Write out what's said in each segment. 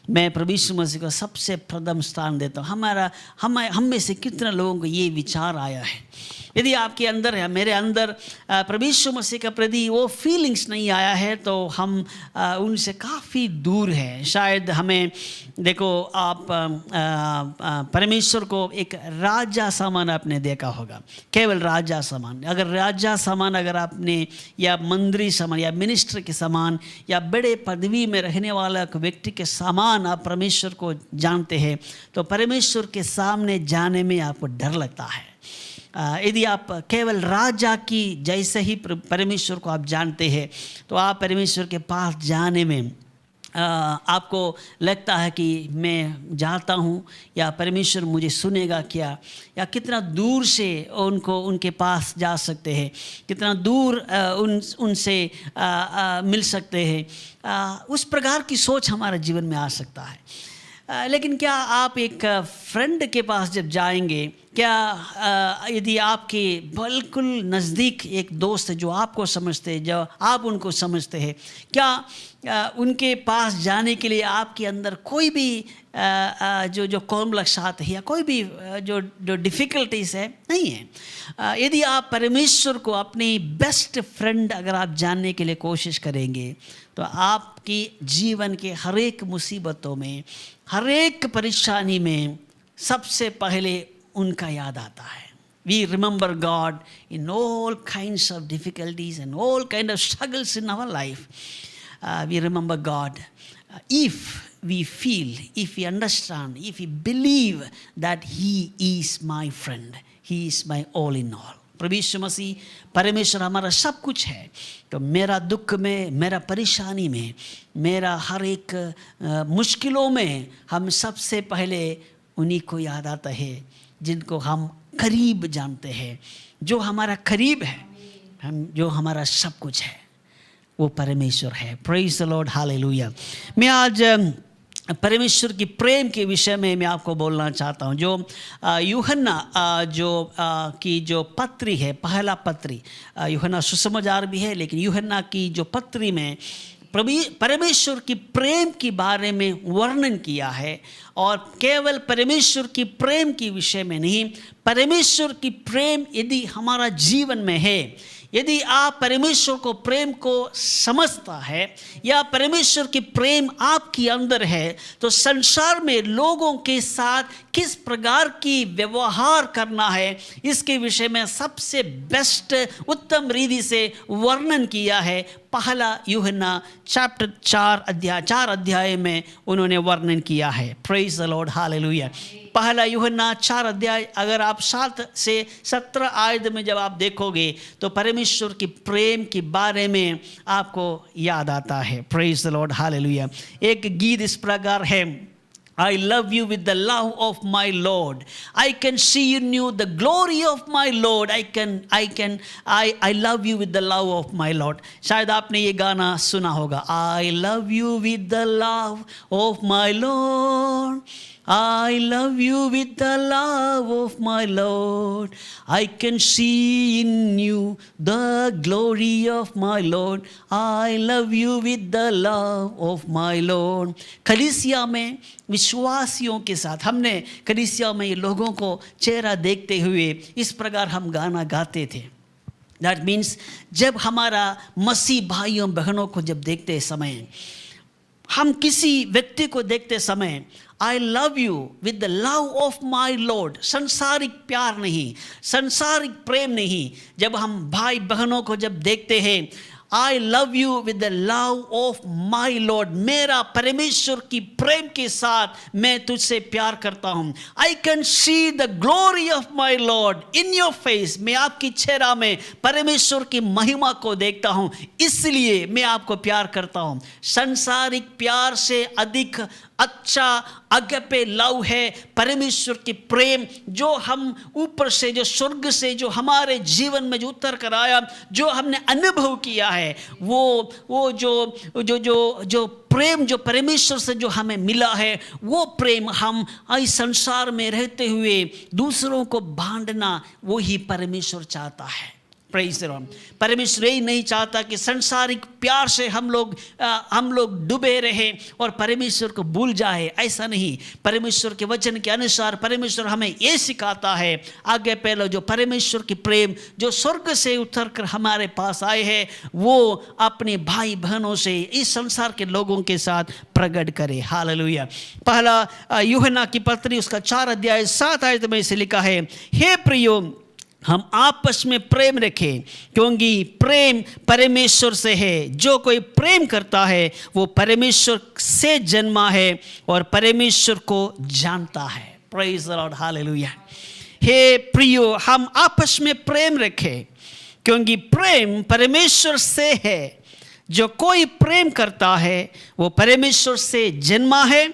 मैं प्रभु यीशु मसीह को सबसे प्रथम स्थान देता हूँ। हम में से कितने लोगों को ये विचार आया है? यदि आपके अंदर है, मेरे अंदर प्रभु यीशु मसीह के प्रति वो फीलिंग्स नहीं आया है तो हम उनसे काफ़ी दूर हैं। शायद हमें देखो, आप परमेश्वर को एक राजा समान आपने देखा होगा, केवल राजा समान। अगर राजा समान अगर आपने, या मंत्री समान, या मिनिस्टर के समान, या बड़े पदवी में रहने वाला व्यक्ति के समान आप परमेश्वर को जानते हैं तो परमेश्वर के सामने जाने में आपको डर लगता है। यदि आप केवल राजा की जैसे ही परमेश्वर को आप जानते हैं तो आप परमेश्वर के पास जाने में आपको लगता है कि मैं जाता हूँ या परमेश्वर मुझे सुनेगा क्या, या कितना दूर से उनके पास जा सकते हैं, कितना दूर उनसे मिल सकते हैं। उस प्रकार की सोच हमारे जीवन में आ सकता है। लेकिन क्या आप एक फ्रेंड के पास जब जाएंगे, क्या यदि आपके बिल्कुल नज़दीक एक दोस्त है जो आपको समझते हैं, जो आप उनको समझते हैं, क्या उनके पास जाने के लिए आपके अंदर कोई भी जो कॉम्प्लेक्स आते हैं या कोई भी जो डिफ़िकल्टीज़ है नहीं है? यदि आप परमेश्वर को अपनी बेस्ट फ्रेंड अगर आप जानने के लिए कोशिश करेंगे तो आपकी जीवन के हर एक मुसीबतों में, हर एक परेशानी में सबसे पहले उनका याद आता है। We remember God in all kinds of difficulties and all kind of struggles in our life. We remember God if we feel, if we understand, if we believe that He is my friend, He is my all in all. प्रभु यीशु मसीह परमेश्वर हमारा सब कुछ है। तो मेरा दुख में, मेरा परेशानी में, मेरा हर एक मुश्किलों में हम सबसे पहले उन्हीं को याद आता है जिनको हम करीब जानते हैं, जो हमारा करीब है, जो हमारा सब कुछ है, वो परमेश्वर है। Praise the Lord, hallelujah. मैं आज परमेश्वर की प्रेम के विषय में मैं आपको बोलना चाहता हूँ। जो यूहन्ना की जो पत्री है, पहला पत्री, यूहन्ना सुसमाचार भी है, लेकिन यूहन्ना की जो पत्री में परमेश्वर की प्रेम के बारे में वर्णन किया है। और केवल परमेश्वर की प्रेम के विषय में नहीं, परमेश्वर की प्रेम यदि हमारा जीवन में है, यदि आप परमेश्वर को प्रेम को समझता है या परमेश्वर की प्रेम आपके अंदर है तो संसार में लोगों के साथ किस प्रकार की व्यवहार करना है इसके विषय में सबसे बेस्ट, उत्तम रीति से वर्णन किया है। पहला यूहन्ना चैप्टर 4 अध्याय में उन्होंने वर्णन किया है। Praise the Lord, hallelujah. पहला यूहन्ना 4 अध्याय अगर आप 7 से 17 आयत में जब आप देखोगे तो परमेश्वर की प्रेम के बारे में आपको याद आता है। Praise the Lord, hallelujah. एक गीत इस प्रकार है, I love you with the love of my Lord. I can see in you the glory of my Lord. I love you with the love of my Lord. शायद आपने ये गाना सुना होगा, I love you with the love of my Lord. I love you with the love of my Lord. I can see in you the glory of my Lord. I love you with the love of my Lord. कलीसिया में विश्वासियों के साथ हमने कलीसिया में लोगों को चेहरा देखते हुए इस प्रकार हम गाना गाते थे। That means जब हमारा मसीह भाइयों बहनों को जब देखते समय, हम किसी व्यक्ति को देखते समय I love you with the love of my Lord. संसारिक प्यार नहीं, संसारिक प्रेम नहीं। जब हम भाई बहनों को जब देखते हैं, I love you with the love of my Lord. मेरा परमेश्वर की प्रेम के साथ मैं तुझसे प्यार करता हूँ। I can see the glory of my Lord in your face. मैं आपकी चेहरा में परमेश्वर की महिमा को देखता हूँ, इसलिए मैं आपको प्यार करता हूँ। संसारिक प्यार से अधिक अच्छा अगपे लव है परमेश्वर की प्रेम, जो हम ऊपर से, जो स्वर्ग से, जो हमारे जीवन में जो उतर कर आया, जो हमने अनुभव किया है, वो जो प्रेम जो परमेश्वर से जो हमें मिला है, वो प्रेम हम इस संसार में रहते हुए दूसरों को बांटना, वो ही परमेश्वर चाहता है। Praise the Lord. परमेश्वर यही नहीं चाहता कि संसारिक प्यार से हम लोग डूबे रहें और परमेश्वर को भूल जाए, ऐसा नहीं। परमेश्वर के वचन के अनुसार परमेश्वर हमें ये सिखाता है आगे पहले जो परमेश्वर की प्रेम जो स्वर्ग से उतर कर हमारे पास आए हैं वो अपने भाई बहनों से इस संसार के लोगों के साथ प्रकट करे। हालेलुया। पहला यूहन्ना की पत्री उसका 4 अध्याय 7 आयत में से लिखा है, हे प्रियो हम आपस में प्रेम रखें क्योंकि प्रेम परमेश्वर से है। जो कोई प्रेम करता है वो परमेश्वर से जन्मा है और परमेश्वर को जानता है। Praise the Lord, hallelujah. हे प्रियो हम आपस में प्रेम रखें क्योंकि प्रेम परमेश्वर से है। जो कोई प्रेम करता है वो परमेश्वर से जन्मा है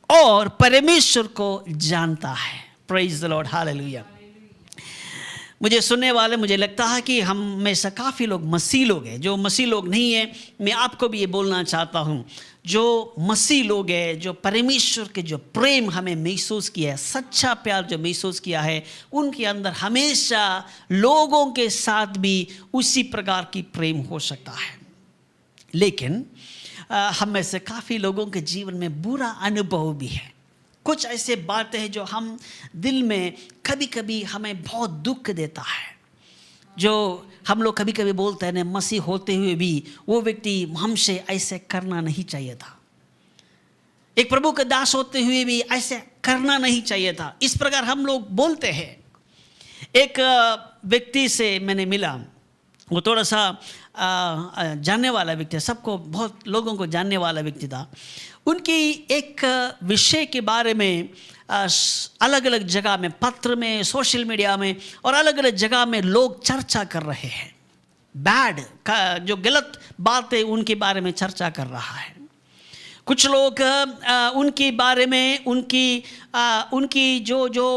और परमेश्वर को जानता है। Praise the Lord, hallelujah. मुझे सुनने वाले, मुझे लगता है कि हम में से काफ़ी लोग मसीह लोग हैं। जो मसीह लोग नहीं है, मैं आपको भी ये बोलना चाहता हूँ, जो मसीह लोग हैं, जो परमेश्वर के जो प्रेम हमें महसूस किया है, सच्चा प्यार जो महसूस किया है, उनके अंदर हमेशा लोगों के साथ भी उसी प्रकार की प्रेम हो सकता है। लेकिन हम में से काफ़ी लोगों के जीवन में बुरा अनुभव भी है। कुछ ऐसे बातें हैं जो हम दिल में कभी कभी हमें बहुत दुख देता है, जो हम लोग कभी कभी बोलते हैं ना, मसीह होते हुए भी वो व्यक्ति हमसे ऐसे करना नहीं चाहिए था, एक प्रभु के दास होते हुए भी ऐसे करना नहीं चाहिए था। इस प्रकार हम लोग बोलते हैं। एक व्यक्ति से मैंने मिला, वो थोड़ा सा जानने वाला व्यक्ति, सबको बहुत लोगों को जानने वाला व्यक्ति था। उनकी एक विषय के बारे में अलग अलग जगह में, पत्र में, सोशल मीडिया में और अलग अलग जगह में लोग चर्चा कर रहे हैं। बैड का जो गलत बातें उनके बारे में चर्चा कर रहा है। कुछ लोग उनके बारे में उनकी जो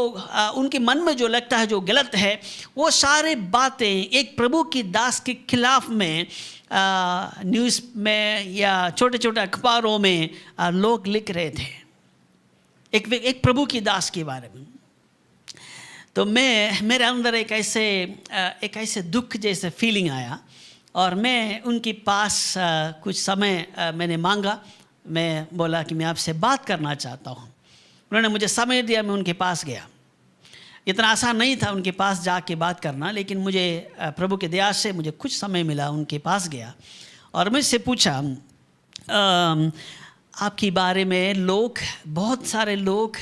उनके मन में जो लगता है जो गलत है, वो सारे बातें एक प्रभु की दास के खिलाफ में न्यूज़ में या छोटे छोटे अखबारों में लोग लिख रहे थे एक प्रभु की दास के बारे में। तो मेरे अंदर एक ऐसे दुख जैसे फीलिंग आया और मैं उनके पास कुछ समय मैंने मांगा। मैं बोला कि मैं आपसे बात करना चाहता हूँ। उन्होंने मुझे समय दिया, मैं उनके पास गया। इतना आसान नहीं था उनके पास जाके बात करना, लेकिन मुझे प्रभु के दया से मुझे कुछ समय मिला। उनके पास गया और मुझसे पूछा, आपके बारे में बहुत सारे लोग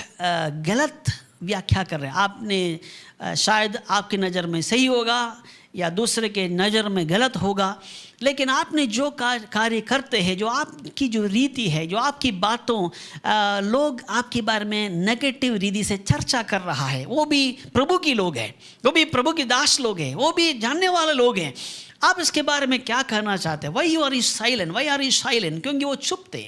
गलत व्याख्या कर रहे हैं। आपने शायद आपकी नज़र में सही होगा या दूसरे के नज़र में गलत होगा, लेकिन आपने जो कार्य करते हैं, जो आपकी जो रीति है, जो आपकी बातों लोग आपके बारे में नेगेटिव रीति से चर्चा कर रहा है, वो भी प्रभु की लोग हैं, वो भी प्रभु की दास लोग हैं, वो भी जानने वाले लोग हैं। आप इसके बारे में क्या कहना चाहते हैं? Why are you silent? क्योंकि वो चुप थे,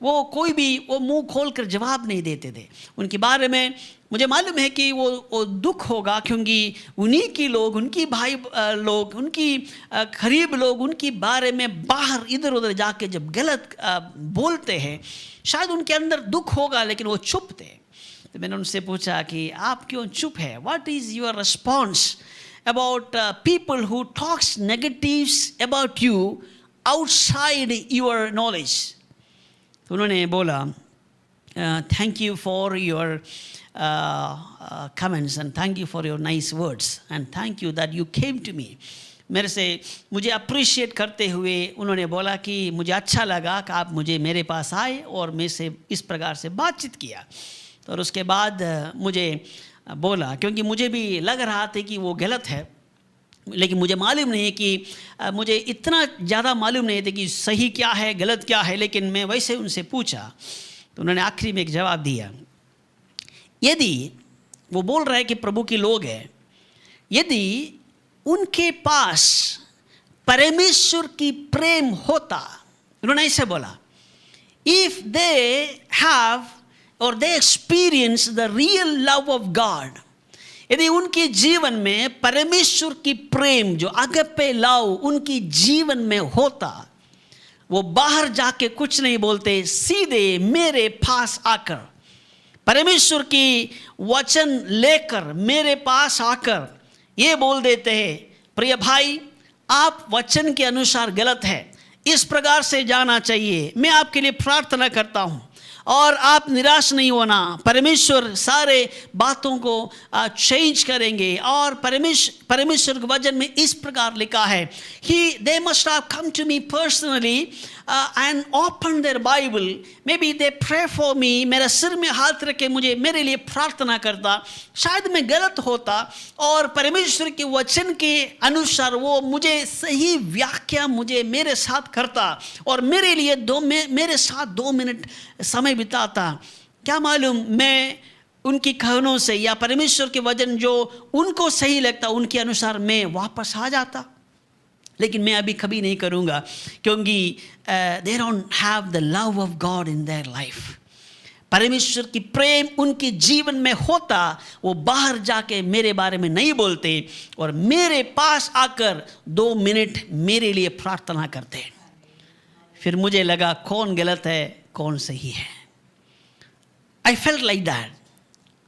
वो कोई भी वो मुंह खोल कर जवाब नहीं देते थे। उनके बारे में मुझे मालूम है कि वो दुख होगा, क्योंकि उन्हीं की लोग, उनकी भाई लोग, उनकी करीब लोग उनके बारे में बाहर इधर उधर जाके जब गलत बोलते हैं, शायद उनके अंदर दुख होगा, लेकिन वो चुप थे। तो मैंने उनसे पूछा कि आप क्यों चुप है? What is your response about people who talks negatives about you outside your knowledge? तो उन्होंने बोला, thank you for your comments and thank you for your nice words and thank you that you came to me. मुझे appreciate करते हुए उन्होंने बोला कि मुझे अच्छा लगा कि आप मेरे पास आए और मेरे से इस प्रकार से बातचीत किया। तो और उसके बाद मुझे बोला, क्योंकि मुझे भी लग रहा था कि वो गलत है, लेकिन मुझे मालूम नहीं कि मुझे इतना ज़्यादा मालूम नहीं था कि सही क्या है गलत क्या है, लेकिन मैं वैसे उनसे पूछा तो उन्होंने आखिरी में एक जवाब दिया। यदि वो बोल रहे हैं कि प्रभु के लोग हैं, यदि उनके पास परमेश्वर की प्रेम होता, उन्होंने ऐसे बोला, if they have or they experience the real love of God, यदि उनके जीवन में परमेश्वर की प्रेम जो अगपे लव उनकी जीवन में होता, वो बाहर जाके कुछ नहीं बोलते, सीधे मेरे पास आकर परमेश्वर की वचन लेकर मेरे पास आकर ये बोल देते हैं, प्रिय भाई आप वचन के अनुसार गलत है, इस प्रकार से जाना चाहिए। मैं आपके लिए प्रार्थना करता हूँ और आप निराश नहीं होना। परमेश्वर सारे बातों को चेंज करेंगे। और परमेश्वर के वचन में इस प्रकार लिखा है, they must have come to me personally and open their Bible. Maybe they pray for me. मेरे सिर में हाथ रखे मेरे लिए प्रार्थना करता। शायद मैं गलत होता और परमेश्वर के वचन के अनुसार वो मुझे सही व्याख्या मेरे साथ करता और मेरे लिए मेरे साथ 2 मिनट समय बिताता। क्या मालूम मैं उनकी कहनों से या परमेश्वर के वचन जो उनको सही लगता उनके अनुसार मैं वापस आ जाता। लेकिन मैं अभी कभी नहीं करूँगा, क्योंकि they don't have the love of God in their life. परमेश्वर की प्रेम उनके जीवन में होता, वो बाहर जाके मेरे बारे में नहीं बोलते और मेरे पास आकर 2 मिनट मेरे लिए प्रार्थना करते। फिर मुझे लगा कौन गलत है कौन सही है। I felt like that.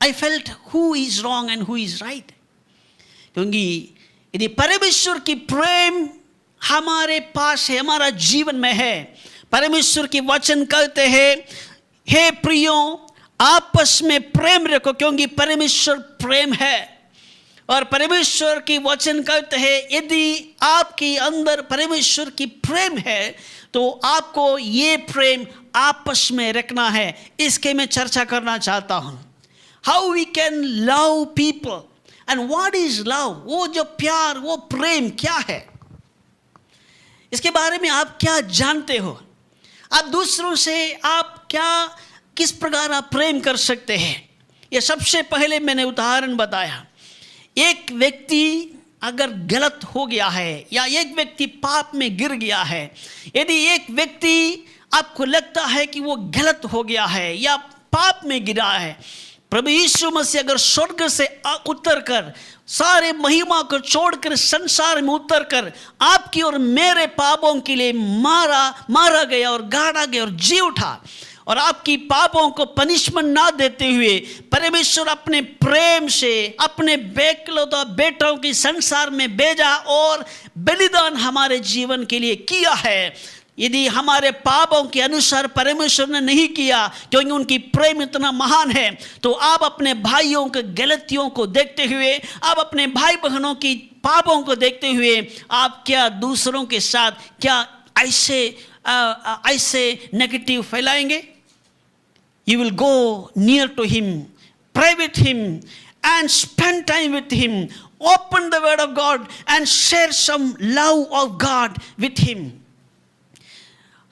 I felt who is wrong and who is right. क्योंकि यदि परमेश्वर की प्रेम हमारे पास है, हमारा जीवन में है, परमेश्वर की वचन कहते हैं, हे प्रियों आपस में प्रेम रखो क्योंकि परमेश्वर प्रेम है। और परमेश्वर की वचन कहते हैं यदि आपके अंदर परमेश्वर की प्रेम है तो आपको ये प्रेम आपस में रखना है। इसके मैं चर्चा करना चाहता हूँ। How we can love people and what is love. वो जो प्यार, वो प्रेम क्या है, इसके बारे में आप क्या जानते हो। आप दूसरों से आप किस प्रकार आप प्रेम कर सकते हैं। ये सबसे पहले मैंने उदाहरण बताया। एक व्यक्ति अगर गलत हो गया है या एक व्यक्ति पाप में गिर गया है, यदि एक व्यक्ति आपको लगता है कि वो गलत हो गया है या पाप में गिरा है, प्रभु यीशु मसीह अगर स्वर्ग से उतर कर सारे महिमा को छोड़कर संसार में उतर कर आपकी और मेरे पापों के लिए मारा गया और गाड़ा गया और जी उठा और आपकी पापों को पनिशमेंट ना देते हुए परमेश्वर अपने प्रेम से अपने बेकलौता बेटों की संसार में भेजा और बलिदान हमारे जीवन के लिए किया है। यदि हमारे पापों के अनुसार परमेश्वर ने नहीं किया, क्योंकि उनकी प्रेम इतना महान है, तो आप अपने भाइयों के गलतियों को देखते हुए, आप अपने भाई बहनों की पापों को देखते हुए आप क्या दूसरों के साथ क्या ऐसे negative फैलाएंगे। You will go near to him, pray with him and spend time with him, open the word of God and share some love of God with him.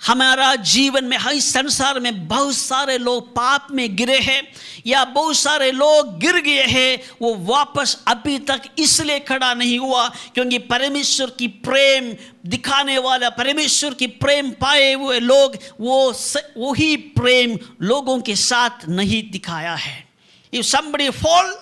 हमारा जीवन में, हर संसार में बहुत सारे लोग पाप में गिरे हैं या बहुत सारे लोग गिर गए हैं, वो वापस अभी तक इसलिए खड़ा नहीं हुआ क्योंकि परमेश्वर की प्रेम दिखाने वाला, परमेश्वर की प्रेम पाए हुए लोग वही प्रेम लोगों के साथ नहीं दिखाया है। If somebody fall,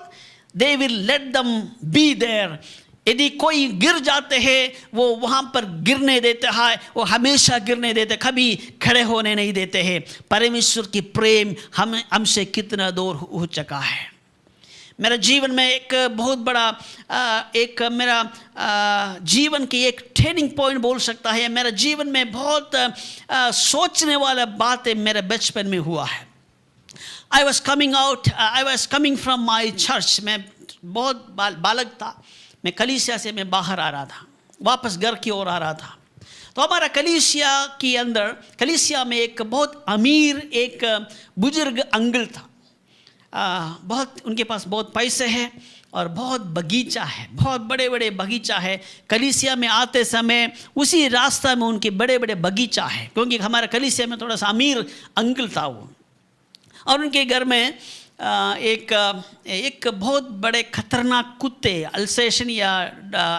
they will let them be there. यदि कोई गिर जाते हैं वो वहाँ पर गिरने देते हैं, वो हमेशा गिरने देते, कभी खड़े होने नहीं देते हैं। परमेश्वर की प्रेम हमसे कितना दूर हो चुका है। मेरा जीवन में एक बहुत बड़ा मेरा जीवन की एक टर्निंग पॉइंट बोल सकता है। मेरा जीवन में बहुत सोचने वाला बातें मेरे बचपन में हुआ है। I was coming from my church. मैं बहुत बालक था। मैं कलीसिया से मैं बाहर आ रहा था, वापस घर की ओर आ रहा था। तो हमारा कलीसिया में एक बहुत अमीर एक बुजुर्ग अंकल था। बहुत उनके पास बहुत पैसे हैं और बहुत बगीचा है, बहुत बड़े बड़े बगीचा है। कलीसिया में आते समय उसी रास्ता में उनके बड़े बड़े बगीचा है, क्योंकि हमारा कलीसिया में थोड़ा सा अमीर अंकल था वो। और उनके घर में एक बहुत बड़े खतरनाक कुत्ते, अल्सेशन या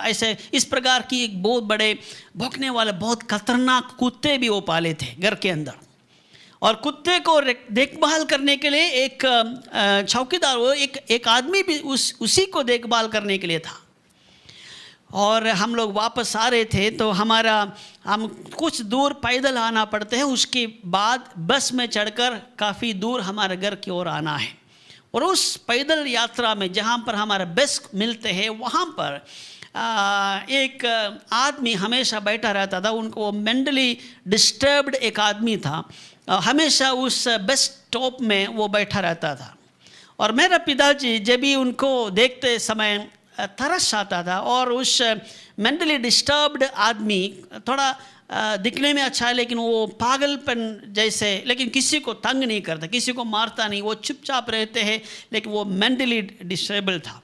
ऐसे इस प्रकार की एक बहुत बड़े भौंकने वाले बहुत खतरनाक कुत्ते भी वो पाले थे घर के अंदर। और कुत्ते को देखभाल करने के लिए एक चौकीदार, वो एक आदमी भी उसी को देखभाल करने के लिए था। और हम लोग वापस आ रहे थे तो हम कुछ दूर पैदल आना पड़ते हैं, उसके बाद बस में चढ़कर काफ़ी दूर हमारे घर की ओर आना है। और उस पैदल यात्रा में जहाँ पर हमारे बस मिलते हैं वहाँ पर एक आदमी हमेशा बैठा रहता था, उनको वो मेंटली डिस्टर्ब्ड एक आदमी था, हमेशा उस बस स्टॉप में वो बैठा रहता था। और मेरा पिताजी जब भी उनको देखते समय तरस आता था, और उस मेंटली डिस्टर्ब्ड आदमी थोड़ा दिखने में अच्छा है लेकिन वो पागलपन जैसे, लेकिन किसी को तंग नहीं करता, किसी को मारता नहीं, वो चुपचाप रहते हैं, लेकिन वो मेंटली डिसेबल था।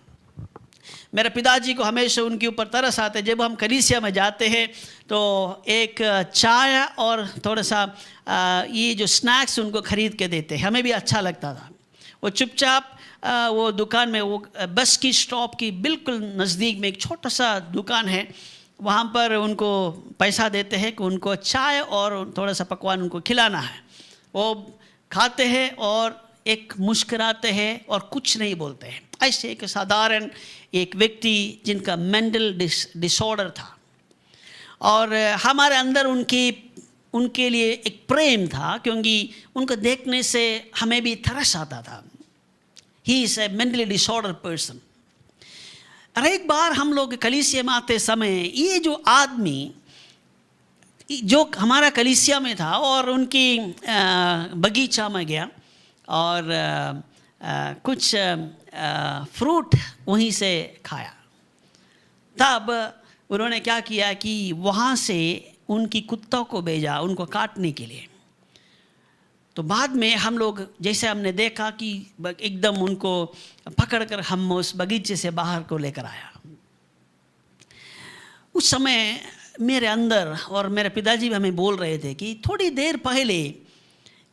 मेरे पिताजी को हमेशा उनके ऊपर तरस आते। जब हम कलीसिया में जाते हैं तो एक चाय और थोड़ा सा ये जो स्नैक्स उनको ख़रीद के देते, हमें भी अच्छा लगता था। वो चुपचाप वो दुकान में, वो बस की स्टॉप की बिल्कुल नज़दीक में एक छोटा सा दुकान है, वहाँ पर उनको पैसा देते हैं कि उनको चाय और थोड़ा सा पकवान उनको खिलाना है। वो खाते हैं और एक मुस्कुराते हैं और कुछ नहीं बोलते हैं। ऐसे एक साधारण एक व्यक्ति जिनका मेंटल डिसऑर्डर था, और हमारे अंदर उनके लिए एक प्रेम था, क्योंकि उनको देखने से हमें भी तरस आता था। He is a mentally disorder person. और एक बार हम लोग कलीसिया में आते समय ये जो आदमी जो हमारा कलीसिया में था और उनकी बगीचा में गया और कुछ फ्रूट वहीं से खाया। तब उन्होंने क्या किया कि वहाँ से उनकी कुत्तों को भेजा उनको काटने के लिए। तो बाद में हम लोग जैसे हमने देखा कि एकदम उनको पकड़कर हम उस बगीचे से बाहर को लेकर आया। उस समय मेरे अंदर और मेरे पिताजी भी हमें बोल रहे थे कि थोड़ी देर पहले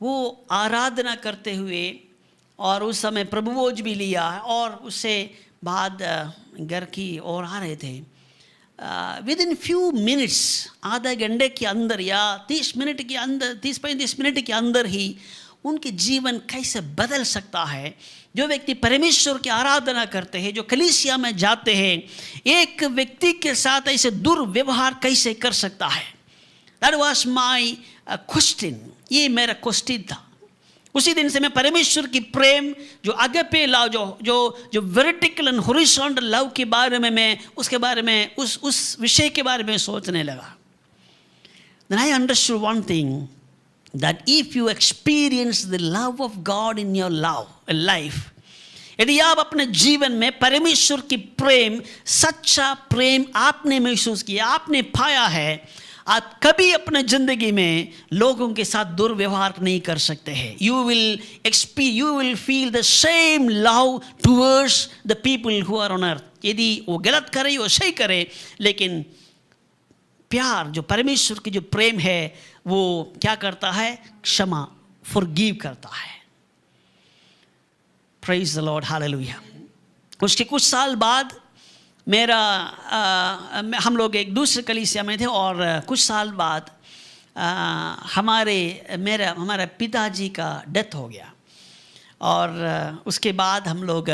वो आराधना करते हुए और उस समय प्रभु भोज भी लिया और उससे बाद घर की ओर आ रहे थे। विद इन फ्यू मिनट्स, आधा घंटे के अंदर या 30 मिनट के अंदर, 30-35 मिनट के अंदर ही उनके जीवन कैसे बदल सकता है। जो व्यक्ति परमेश्वर की आराधना करते हैं, जो कलीसिया में जाते हैं, एक व्यक्ति के साथ ऐसे दुर्व्यवहार कैसे कर सकता है। दैट वाज माई क्वेश्चन, ये मेरा क्वेश्चन था। उसी दिन से मैं परमेश्वर की प्रेम, जो अगेपे लव, जो वर्टिकल एंड हॉरिजॉन्टल लव के बारे में मैं उसके बारे में उस विषय के बारे में सोचने लगा। Then I understood one thing, that if you experience the love of God in your life, यदि आप अपने जीवन में परमेश्वर की प्रेम, सच्चा प्रेम आपने महसूस किया, आपने पाया है, आप कभी अपने ज़िंदगी में लोगों के साथ दुर्व्यवहार नहीं कर सकते हैं। You will feel the same love towards the people who are on earth. यदि वो गलत करे वो सही करे, लेकिन प्यार, जो परमेश्वर की जो प्रेम है, वो क्या करता है? क्षमा, forgive करता है। Praise the Lord, hallelujah। उसके कुछ साल बाद हम लोग एक दूसरे कलीसिया में थे, और कुछ साल बाद हमारा पिताजी का डेथ हो गया, और उसके बाद हम लोग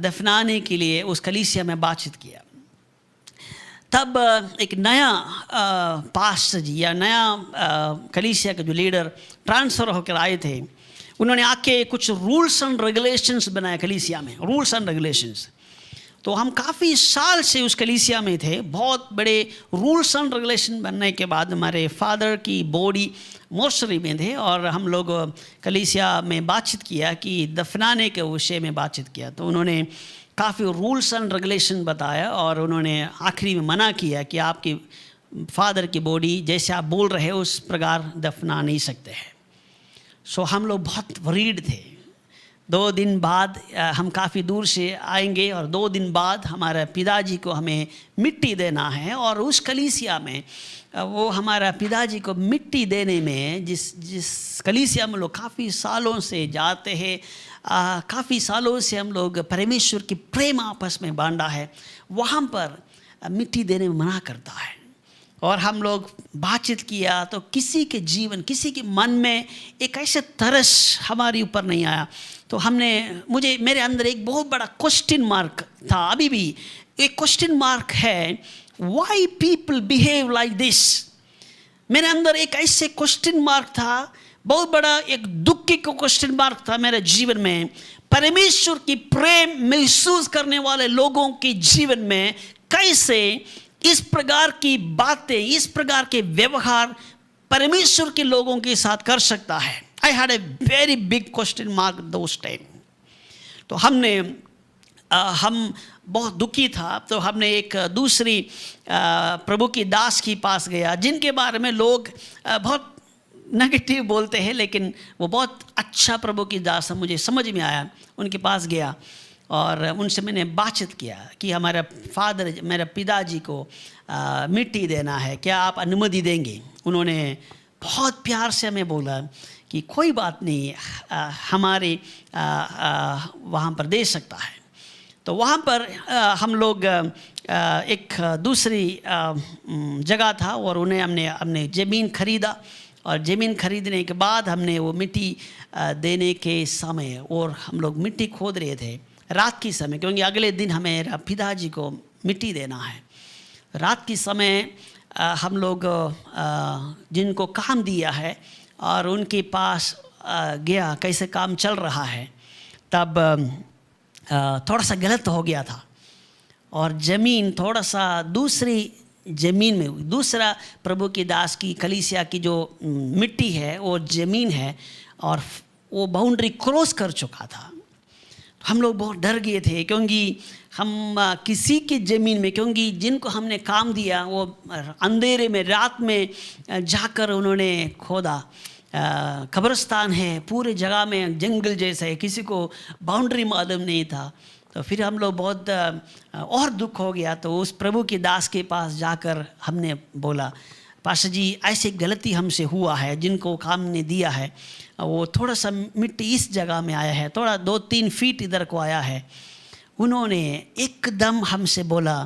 दफनाने के लिए उस कलीसिया में बातचीत किया। तब एक नया पास्टर जी या नया कलीसिया का जो लीडर ट्रांसफ़र होकर आए थे, उन्होंने आके कुछ रूल्स एंड रेगुलेशंस बनाए कलीसिया में, रूल्स एंड रेगुलेशंस। तो हम काफ़ी साल से उस कलीसिया में थे। बहुत बड़े रूल्स एंड रेगुलेशन बनने के बाद हमारे फादर की बॉडी मोर्चरी में थे, और हम लोग कलीसिया में बातचीत किया कि दफनाने के विषय में बातचीत किया। तो उन्होंने काफ़ी रूल्स एंड रेगुलेशन बताया, और उन्होंने आखिरी में मना किया कि आपकी फादर की बॉडी जैसे आप बोल रहे हो उस प्रकार दफना नहीं सकते हैं। सो हम लोग बहुत वरीड थे। 2 दिन बाद हम काफ़ी दूर से आएंगे, और 2 दिन बाद हमारे पिताजी को हमें मिट्टी देना है। और उस कलीसिया में वो हमारा पिताजी को मिट्टी देने में, जिस कलीसिया में लोग काफ़ी सालों से जाते हैं, काफ़ी सालों से हम लोग परमेश्वर की प्रेम आपस में बांटा है, वहाँ पर मिट्टी देने में मना करता है। और हम लोग बातचीत किया तो किसी के जीवन, किसी के मन में एक ऐसे तरस हमारे ऊपर नहीं आया। तो मेरे अंदर एक बहुत बड़ा क्वेश्चन मार्क था, अभी भी एक क्वेश्चन मार्क है, why people behave like this. मेरे अंदर एक ऐसे क्वेश्चन मार्क था, बहुत बड़ा एक दुख की क्वेश्चन मार्क था मेरे जीवन में। परमेश्वर की प्रेम महसूस करने वाले लोगों के जीवन में कैसे इस प्रकार की बातें, इस प्रकार के व्यवहार परमेश्वर के लोगों के साथ कर सकता है। I had a very big question mark those time. तो हम बहुत दुखी था। तो हमने एक दूसरी प्रभु की दास के पास गया, जिनके बारे में लोग बहुत नेगेटिव बोलते हैं, लेकिन वो बहुत अच्छा प्रभु की दास, मुझे समझ में आया। उनके पास गया और उनसे मैंने बातचीत किया कि हमारा फादर, मेरे पिताजी को मिट्टी देना है, क्या आप अनुमति देंगे? उन्होंने बहुत प्यार से हमें बोला कि कोई बात नहीं, हमारे वहाँ पर दे सकता है। तो वहाँ पर हम लोग एक दूसरी जगह था और उन्हें हमने ज़मीन खरीदा, और ज़मीन खरीदने के बाद हमने वो मिट्टी देने के समय, और हम लोग मिट्टी खोद रहे थे रात के समय, क्योंकि अगले दिन हमें पिताजी को मिट्टी देना है। रात के समय हम लोग जिनको काम दिया है और उनके पास गया, कैसे काम चल रहा है, तब थोड़ा सा गलत हो गया था और ज़मीन थोड़ा सा दूसरी ज़मीन में, दूसरा प्रभु की दास की कलीसिया की जो मिट्टी है वो ज़मीन है और वो बाउंड्री क्रॉस कर चुका था। हम लोग बहुत डर गए थे, क्योंकि हम किसी की ज़मीन में, क्योंकि जिनको हमने काम दिया वो अंधेरे में रात में जाकर उन्होंने खोदा। कब्रिस्तान है पूरे जगह में, जंगल जैसा है, किसी को बाउंड्री मालूम नहीं था। तो फिर हम लोग बहुत और दुख हो गया। तो उस प्रभु के दास के पास जाकर हमने बोला, पास्टर जी ऐसी गलती हमसे हुआ है, जिनको काम ने दिया है वो थोड़ा सा मिट्टी इस जगह में आया है, थोड़ा 2-3 फीट इधर को आया है। उन्होंने एकदम हमसे बोला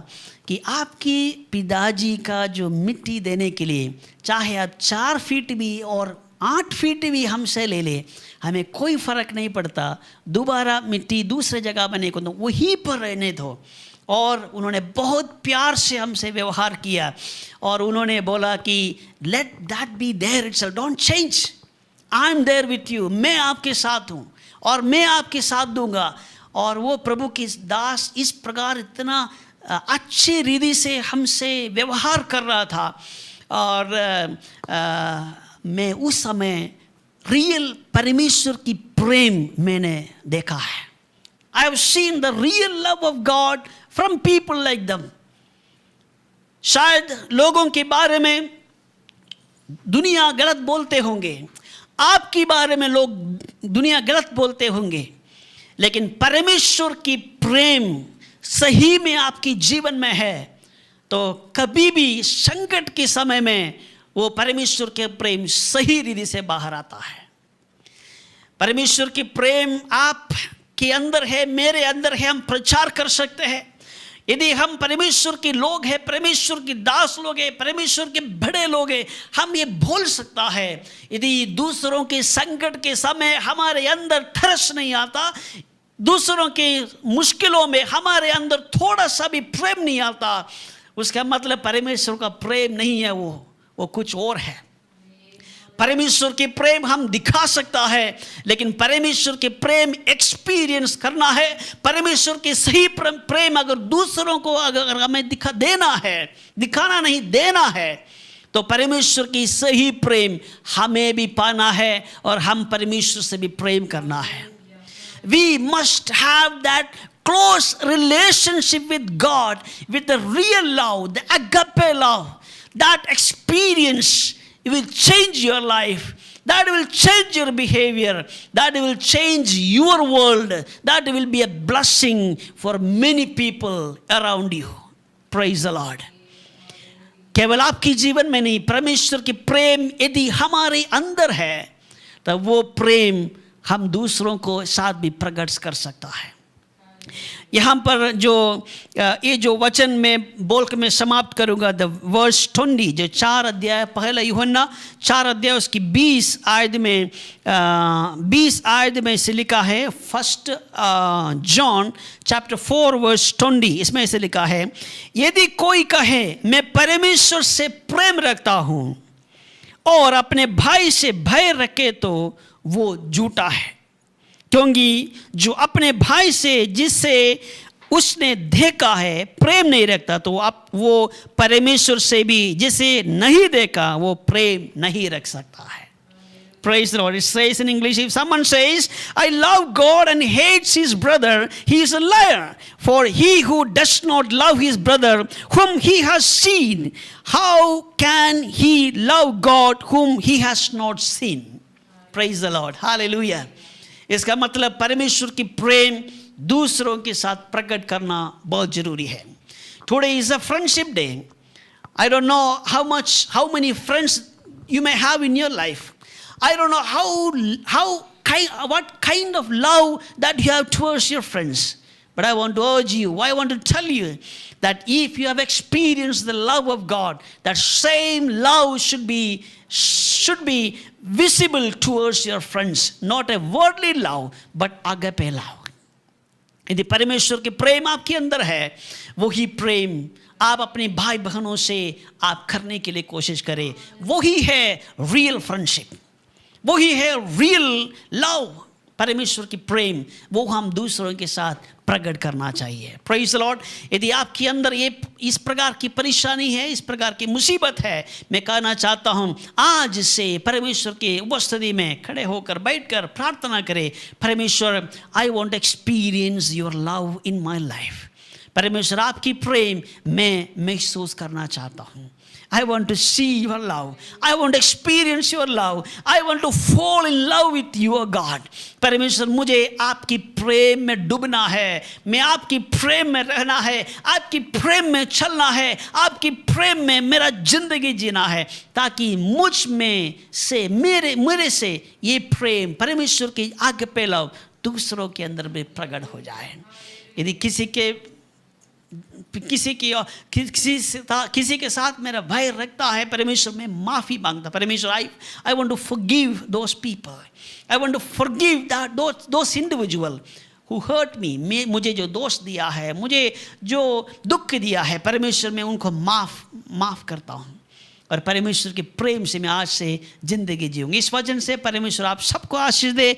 कि आपकी पिताजी का जो मिट्टी देने के लिए, चाहे आप 4 फीट भी और 8 फीट भी हमसे ले ले, हमें कोई फ़र्क नहीं पड़ता, दोबारा मिट्टी दूसरे जगह बने को तो वहीं पर रहने दो। और उन्होंने बहुत प्यार से हमसे व्यवहार किया और उन्होंने बोला कि let that be there itself, don't change, I am there with you, मैं आपके साथ हूँ और मैं आपके साथ दूंगा। और वो प्रभु की दास इस प्रकार इतना अच्छी रीति से हमसे व्यवहार कर रहा था। और मैं उस समय रियल परमेश्वर की प्रेम मैंने देखा है। I have seen the real love of God from people like them. शायद लोगों के बारे में दुनिया गलत बोलते होंगे, आपके बारे में लोग दुनिया गलत बोलते होंगे, लेकिन परमेश्वर की प्रेम सही में आपके जीवन में है तो कभी भी संकट के समय में वो परमेश्वर के प्रेम सही रीति से बाहर आता है। परमेश्वर की प्रेम आप के अंदर है, मेरे अंदर है, हम प्रचार कर सकते हैं। यदि हम परमेश्वर के लोग हैं, परमेश्वर के दास लोग हैं, परमेश्वर के बड़े लोग हैं, हम ये बोल सकता है। यदि दूसरों के संकट के समय हमारे अंदर ठरस नहीं आता, दूसरों के मुश्किलों में हमारे अंदर थोड़ा सा भी प्रेम नहीं आता, उसका मतलब परमेश्वर का प्रेम नहीं है, वो कुछ और है। परमेश्वर की प्रेम हम दिखा सकता है, लेकिन परमेश्वर के प्रेम एक्सपीरियंस करना है। परमेश्वर के सही प्रेम अगर दूसरों को अगर हमें दिखाना नहीं देना है, तो परमेश्वर की सही प्रेम हमें भी पाना है और हम परमेश्वर से भी प्रेम करना है। We must have that close relationship with God, with the real love, the agape love. That experience will change your life. That will change your behavior. That will change your world. That will be a blessing for many people around you. Praise the Lord. केवल आपकी जीवन में नहीं, परमेश्वर की प्रेम यदि हमारे अंदर है तो वो प्रेम हम दूसरों को साथ भी प्रकट कर सकता है। यहाँ पर ये जो वचन में बोल के मैं समाप्त करूँगा, द वर्स 20, जो 4 अध्याय, पहला यूहन्ना 4 अध्याय उसकी 20 आयत में से लिखा है। 1 जॉन चैप्टर 4 वर्स 20, इसमें ऐसे लिखा है, यदि कोई कहे मैं परमेश्वर से प्रेम रखता हूँ और अपने भाई से भय रखे तो वो झूठा है, क्योंकि जो अपने भाई से जिसे उसने देखा है प्रेम नहीं रखता, तो अब वो परमेश्वर से भी जिसे नहीं देखा वो प्रेम नहीं रख सकता है। Praise the Lord. It says in English, if someone says, I love God and hates his brother, he is a liar. For he who does not love his brother whom he has seen, how can he love God whom he has not seen? Praise the Lord. Hallelujah. इसका मतलब परमेश्वर की प्रेम दूसरों के साथ प्रकट करना बहुत जरूरी है। Today is a friendship day. I don't know how many friends you may have in your life. I don't know what kind of love that you have towards your friends. But I want to urge you, I want to tell you that if you have experienced the love of God, that same love should be visible towards your friends. Not a worldly love, but agape love. यदि परमेश्वर के प्रेम आपके अंदर है, वही प्रेम आप अपने भाई बहनों से आप करने के लिए कोशिश करें। वही है रियल फ्रेंडशिप, वही है रियल लव। परमेश्वर की प्रेम वो हम दूसरों के साथ प्रकट करना चाहिए। Praise the Lord. यदि आपके अंदर ये इस प्रकार की परेशानी है, इस प्रकार की मुसीबत है, मैं कहना चाहता हूँ आज से परमेश्वर के उपस्थिति में खड़े होकर बैठकर प्रार्थना करें, परमेश्वर I want experience your love in my life. परमेश्वर आपकी प्रेम मैं महसूस करना चाहता हूँ। I want to see your love. I want to experience your love. I want to fall in love with you, oh God. परमेश्वर मुझे आपकी प्रेम में डूबना है, मैं आपकी प्रेम में रहना है, आपकी प्रेम में चलना है, आपकी प्रेम में मेरा जिंदगी जीना है, ताकि मुझ में से मेरे से ये प्रेम परमेश्वर की आगे पे लव दूसरों के अंदर भी प्रकट हो जाए। यदि किसी के साथ मेरा भय रखता है, परमेश्वर मैं माफ़ी मांगता। परमेश्वर I want to forgive those people, I want to forgive those individual who hurt me. मुझे जो दोष दिया है, मुझे जो दुख दिया है, परमेश्वर मैं उनको माफ़ करता हूँ और परमेश्वर के प्रेम से मैं आज से ज़िंदगी जीऊँगी। इस वजह से परमेश्वर आप सबको आशीष दे।